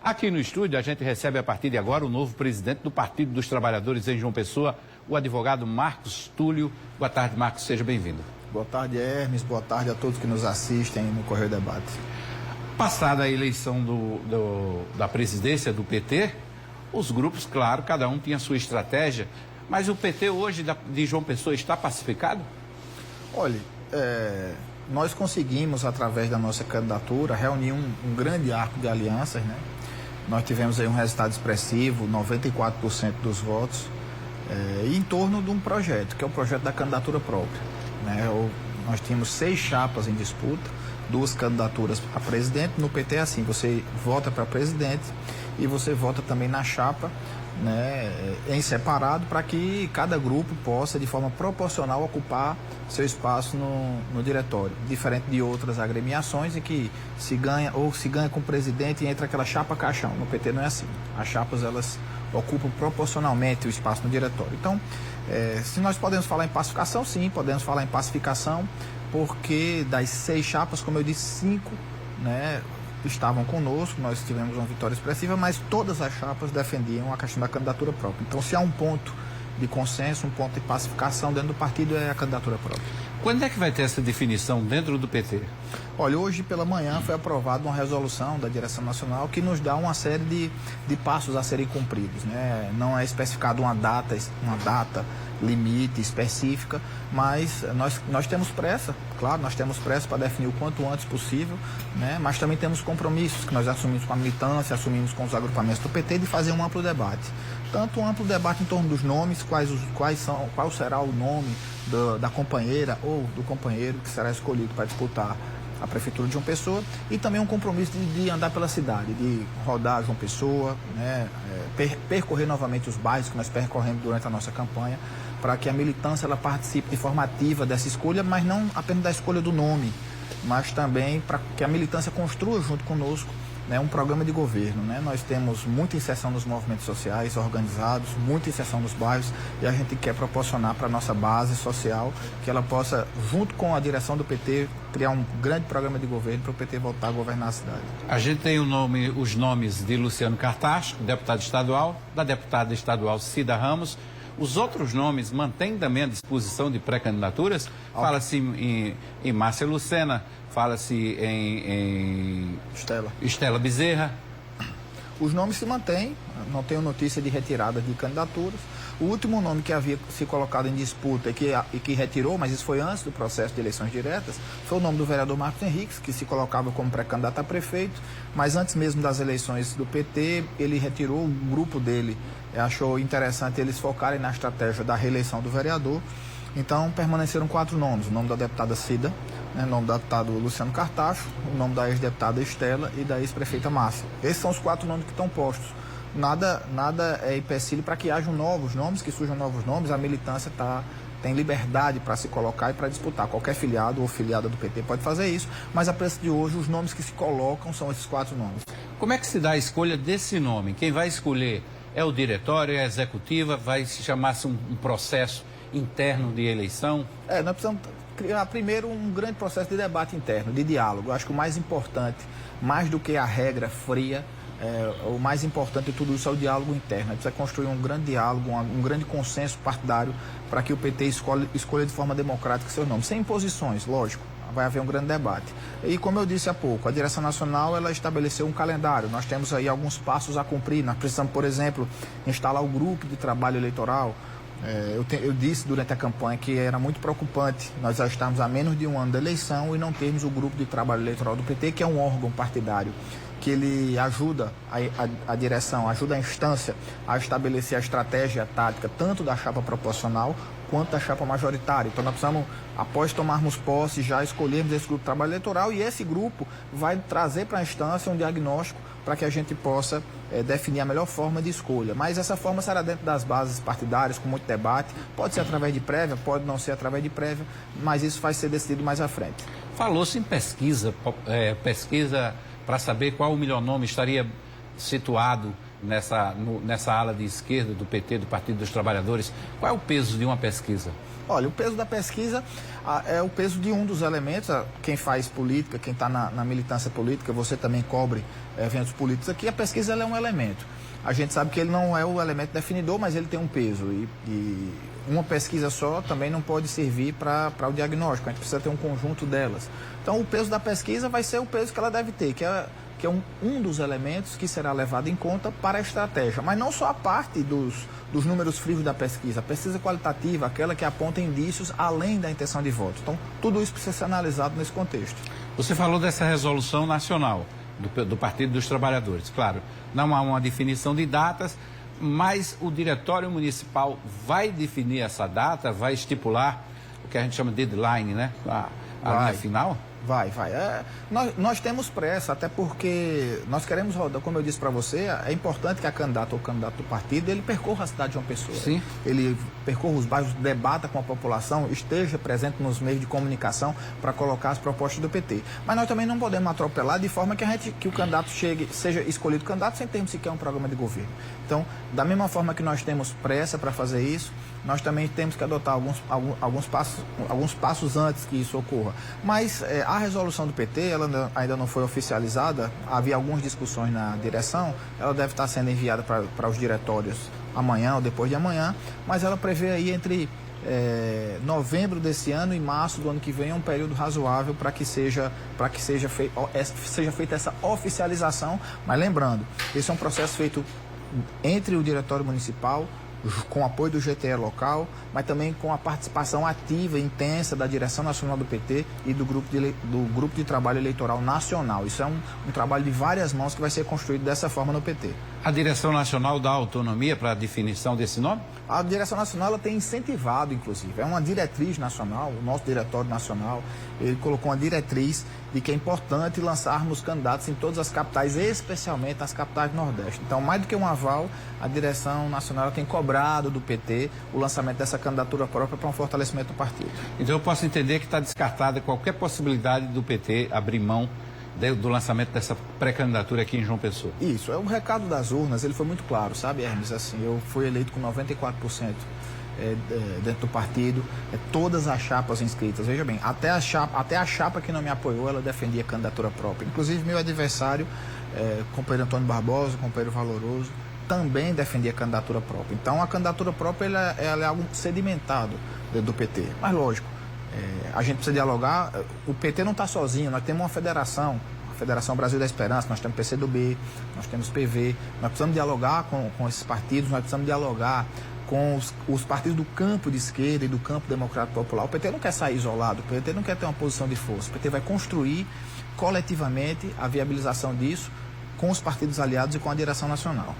Aqui no estúdio, a gente recebe a partir de agora o novo presidente do Partido dos Trabalhadores em João Pessoa, o advogado Marcos Túlio. Boa tarde, Marcos, seja bem-vindo. Boa tarde, Hermes. Boa tarde a todos que nos assistem no Correio Debate. Passada a eleição da presidência do PT, os grupos, claro, cada um tinha sua estratégia, mas o PT hoje de João Pessoa está pacificado? Olha, nós conseguimos, através da nossa candidatura, reunir um grande arco de alianças, né? Nós tivemos aí um resultado expressivo, 94% dos votos, em torno de um projeto, que é o projeto da candidatura própria, né? Nós tínhamos 6 chapas em disputa, 2 candidaturas a presidente. No PT é assim, você vota para presidente e você vota também na chapa, né, em separado, para que cada grupo possa, de forma proporcional, ocupar seu espaço no diretório, diferente de outras agremiações em que se ganha com o presidente e entra aquela chapa caixão. No PT não é assim. As chapas, elas ocupam proporcionalmente o espaço no diretório. Então, se nós podemos falar em pacificação, sim, podemos falar em pacificação, porque das 6 chapas, como eu disse, 5, né, estavam conosco, nós tivemos uma vitória expressiva, mas todas as chapas defendiam a questão da candidatura própria. Então, se há um ponto de consenso, um ponto de pacificação dentro do partido, é a candidatura própria. Quando é que vai ter essa definição dentro do PT? Olha, hoje pela manhã foi aprovada uma resolução da direção nacional que nos dá uma série de passos a serem cumpridos, né? Não é especificado uma data limite específica, mas nós temos pressa, claro, nós temos pressa para definir o quanto antes possível, né? Mas também temos compromissos que nós assumimos com a militância, assumimos com os agrupamentos do PT, de fazer um amplo debate. Tanto um amplo debate em torno dos nomes, qual será o nome da companheira ou do companheiro que será escolhido para disputar a Prefeitura de João Pessoa, e também um compromisso de andar pela cidade, de rodar João Pessoa, né, percorrer novamente os bairros que nós percorremos durante a nossa campanha, para que a militância ela participe de forma ativa dessa escolha, mas não apenas da escolha do nome, mas também para que a militância construa junto conosco, né, um programa de governo, né? Nós temos muita inserção nos movimentos sociais organizados, muita inserção nos bairros, e a gente quer proporcionar para a nossa base social que ela possa, junto com a direção do PT, criar um grande programa de governo para o PT voltar a governar a cidade. A gente tem os nomes de Luciano Cartacho, deputado estadual, da deputada estadual Cida Ramos. Os outros nomes mantêm também a disposição de pré-candidaturas? Fala-se em Márcia Lucena, fala-se em Estela Bezerra. Os nomes se mantêm, não tenho notícia de retirada de candidaturas. O último nome que havia se colocado em disputa e que retirou, mas isso foi antes do processo de eleições diretas, foi o nome do vereador Marcos Henriques, que se colocava como pré-candidato a prefeito, mas antes mesmo das eleições do PT, ele retirou, o grupo dele achou interessante eles focarem na estratégia da reeleição do vereador. Então, permaneceram 4 nomes: o nome da deputada Cida, o nome do deputado Luciano Cartacho, o nome da ex-deputada Estela e da ex-prefeita Márcia. Esses são os 4 nomes que estão postos. Nada é empecilho para que hajam novos nomes, que surjam novos nomes. A militância tem liberdade para se colocar e para disputar. Qualquer filiado ou filiada do PT pode fazer isso, mas a preço de hoje, os nomes que se colocam são esses 4 nomes. Como é que se dá a escolha desse nome? Quem vai escolher é o diretório, é a executiva? Vai se chamar-se um processo interno de eleição? Nós precisamos criar primeiro um grande processo de debate interno, de diálogo. Eu acho que o mais importante, mais do que a regra fria, o mais importante de tudo isso é o diálogo interno. A gente precisa construir um grande diálogo, um grande consenso partidário para que o PT escolha de forma democrática seus nomes, sem imposições, lógico. Vai haver um grande debate. E como eu disse há pouco, a direção nacional ela estabeleceu um calendário. Nós temos aí alguns passos a cumprir. Nós precisamos, por exemplo, instalar o grupo de trabalho eleitoral. Eu disse durante a campanha que era muito preocupante nós já estarmos a menos de um ano da eleição e não termos o grupo de trabalho eleitoral do PT, que é um órgão partidário, que ele ajuda a direção, ajuda a instância a estabelecer a estratégia, a tática, tanto da chapa proporcional quanto da chapa majoritária. Então nós precisamos, após tomarmos posse, já escolhermos esse grupo de trabalho eleitoral, e esse grupo vai trazer para a instância um diagnóstico para que a gente possa definir a melhor forma de escolha. Mas essa forma será dentro das bases partidárias, com muito debate. Pode ser através de prévia, pode não ser através de prévia, mas isso vai ser decidido mais à frente. Falou-se em pesquisa para saber qual o melhor nome estaria situado nessa ala de esquerda do PT, do Partido dos Trabalhadores? Qual é o peso de uma pesquisa? Olha, o peso da pesquisa é o peso de um dos elementos. Quem faz política, quem está na militância política, você também cobre eventos políticos aqui, a pesquisa ela é um elemento. A gente sabe que ele não é o elemento definidor, mas ele tem um peso. E uma pesquisa só também não pode servir para o diagnóstico, a gente precisa ter um conjunto delas. Então, o peso da pesquisa vai ser o peso que ela deve ter, que é um dos elementos que será levado em conta para a estratégia. Mas não só a parte dos números frios da pesquisa, a pesquisa qualitativa, aquela que aponta indícios além da intenção de voto. Então, tudo isso precisa ser analisado nesse contexto. Você falou dessa resolução nacional do Partido dos Trabalhadores. Claro, não há uma definição de datas, mas o Diretório Municipal vai definir essa data, vai estipular o que a gente chama de deadline, né? A linha final? Vai. Nós temos pressa, até porque nós queremos rodar, como eu disse para você, é importante que a candidata ou candidato do partido, ele percorra a cidade de uma pessoa. Sim. Ele percorra os bairros, debata com a população, esteja presente nos meios de comunicação para colocar as propostas do PT. Mas nós também não podemos atropelar de forma que o candidato seja escolhido candidato sem termos sequer um programa de governo. Então, da mesma forma que nós temos pressa para fazer isso, nós também temos que adotar alguns passos antes que isso ocorra. Mas a resolução do PT, ela ainda não foi oficializada, havia algumas discussões na direção, ela deve estar sendo enviada para os diretórios amanhã ou depois de amanhã, mas ela prevê aí entre novembro desse ano e março do ano que vem um período razoável para que seja feita essa oficialização. Mas lembrando, esse é um processo feito entre o Diretório Municipal, com apoio do GTE local, mas também com a participação ativa e intensa da direção nacional do PT e do grupo de trabalho eleitoral nacional. Isso é um trabalho de várias mãos que vai ser construído dessa forma no PT. A direção nacional dá autonomia para a definição desse nome? A direção nacional ela tem incentivado, inclusive. É uma diretriz nacional, o nosso diretório nacional, ele colocou uma diretriz de que é importante lançarmos candidatos em todas as capitais, especialmente nas capitais do Nordeste. Então, mais do que um aval, a direção nacional tem cobrado do PT o lançamento dessa candidatura própria para um fortalecimento do partido. Então, eu posso entender que está descartada qualquer possibilidade do PT abrir mão do lançamento dessa pré-candidatura aqui em João Pessoa. Isso, o recado das urnas, ele foi muito claro, sabe, Hermes? Assim, eu fui eleito com 94% dentro do partido, todas as chapas inscritas. Veja bem, até a chapa que não me apoiou, ela defendia a candidatura própria. Inclusive, meu adversário, companheiro Antônio Barbosa, companheiro valoroso, também defendia a candidatura própria. Então, a candidatura própria ela é algo sedimentado dentro do PT. Mas, lógico, a gente precisa dialogar. O PT não está sozinho, nós temos uma federação, a Federação Brasil da Esperança, nós temos PCdoB, nós temos PV, nós precisamos dialogar com esses partidos, nós precisamos dialogar com os partidos do campo de esquerda e do campo democrático popular. O PT não quer sair isolado, o PT não quer ter uma posição de força, o PT vai construir coletivamente a viabilização disso com os partidos aliados e com a direção nacional.